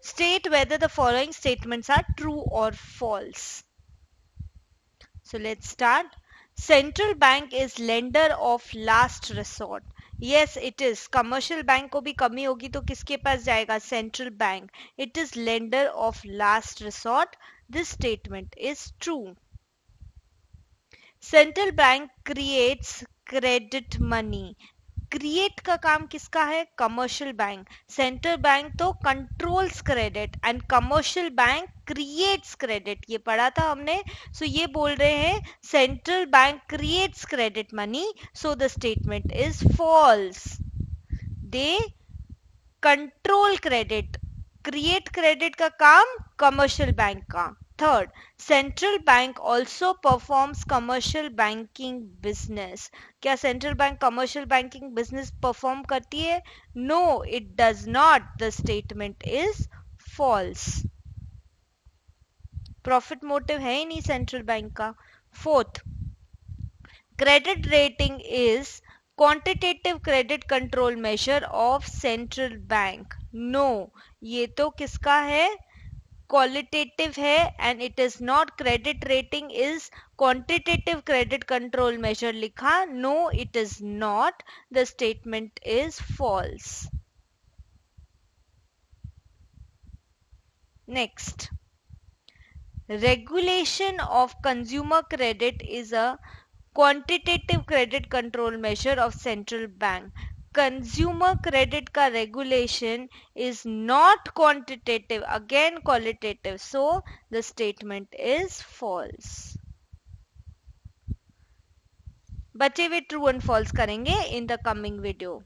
State whether the following statements are true or false. So let's start. Central bank is lender of last resort. Yes, it is. Commercial bank को भी कमी होगी तो किसके पास जाएगा? Central bank. It is lender of last resort. This statement is true. Central bank creates credit money. Create का काम किसका है? Commercial bank. सेंट्रल बैंक तो controls credit and commercial bank creates credit. ये पढ़ा था हमने. सो ये बोल रहे हैं central bank creates credit money. So the statement is false. They control credit. Create credit का काम कमर्शियल बैंक का. Third, central bank also performs commercial banking business. क्या central bank commercial banking business perform करती है? No, it does not. The statement is false. Profit motive है ही नहीं central bank का. Fourth, credit rating is quantitative credit control measure of central bank. No, ये तो किसका है? क्वालिटेटिव है and it is not. Credit rating is quantitative credit control measure लिखा. No, it is not. The statement is false. Next, regulation of consumer credit is a quantitative credit control measure of central bank. Consumer credit का regulation is not quantitative, again qualitative. So the statement is false. बचे हुए true and false करेंगे in the coming video.